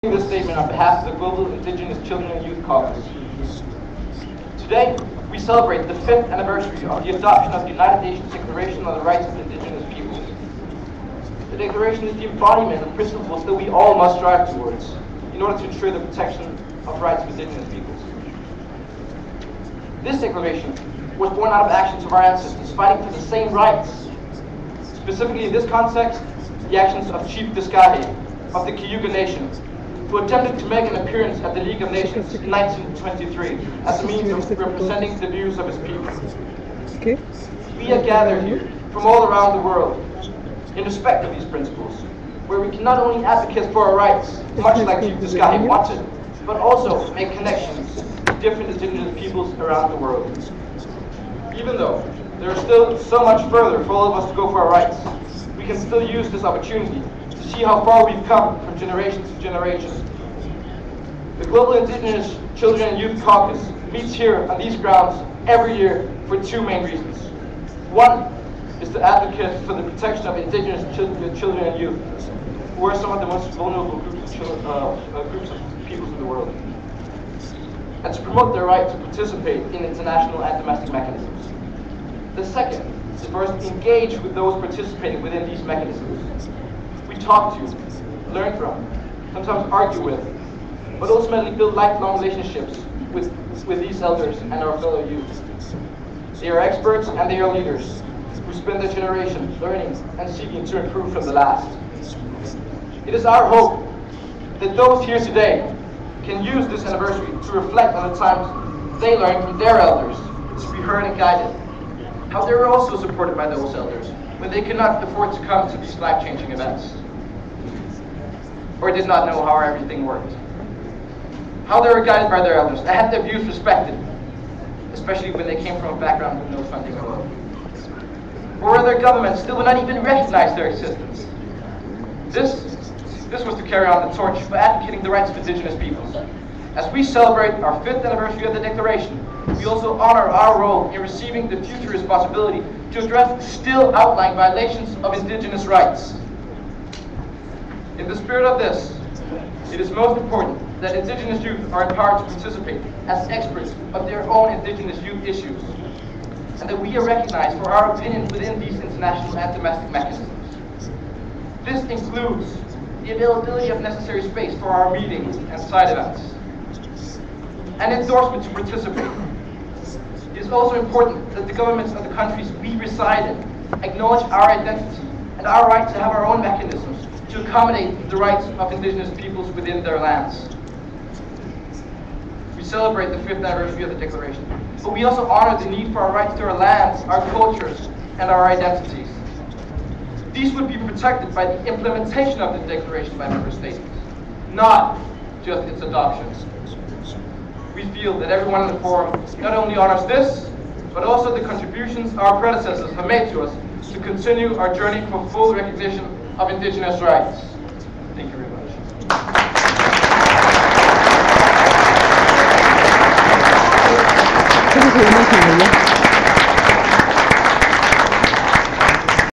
This statement on behalf of the Global Indigenous Children and Youth Caucus. Today, we celebrate the 5th anniversary of the adoption of the United Nations Declaration on the Rights of Indigenous Peoples. The Declaration is the embodiment of principles that we all must strive towards in order to ensure the protection of rights of Indigenous peoples. This declaration was born out of actions of our ancestors fighting for the same rights. Specifically in this context, the actions of Chief Discahe of the Cayuga Nation, who attempted to make an appearance at the League of Nations in 1923 as a means of representing the views of his people. Okay. We are gathered here from all around the world in respect of these principles, where we can not only advocate for our rights, much like Chief Discahe wanted, but also make connections with different indigenous peoples around the world. Even though there is still so much further for all of us to go for our rights, we can still use this opportunity to see how far we've come from generation to generation. The Global Indigenous Children and Youth Caucus meets here on these grounds every year for two main reasons. One is to advocate for the protection of indigenous children and youth, who are some of the most vulnerable groups of peoples in the world, and to promote their right to participate in international and domestic mechanisms. The second is for us to engage with those participating within these mechanisms. We talk to, learn from, sometimes argue with, but ultimately build lifelong relationships with these elders and our fellow youth. They are experts and they are leaders who spend their generation learning and seeking to improve from the last. It is our hope that those here today can use this anniversary to reflect on the times they learned from their elders, to be heard and guided, how they were also supported by those elders when they could not afford to come to these life-changing events, or did not know how everything worked. How they were guided by their elders and had their views respected, especially when they came from a background with no funding at all. Or where their governments still would not even recognize their existence. This was to carry on the torch by advocating the rights of indigenous peoples. As we celebrate our 5th anniversary of the Declaration, we also honor our role in receiving the future responsibility to address still outlying violations of indigenous rights. In the spirit of this, it is most important that indigenous youth are empowered to participate as experts of their own indigenous youth issues, and that we are recognized for our opinion within these international and domestic mechanisms. This includes the availability of necessary space for our meetings and side events, and endorsement to participate. It is also important that the governments of the countries we reside in acknowledge our identity and our right to have our own mechanisms to accommodate the rights of indigenous peoples within their lands. We celebrate the 5th anniversary of the Declaration, but we also honor the need for our rights to our lands, our cultures, and our identities. These would be protected by the implementation of the Declaration by member states, not just its adoption. We feel that everyone in the forum not only honors this, but also the contributions our predecessors have made to us to continue our journey for full recognition of indigenous rights. Thank you very much.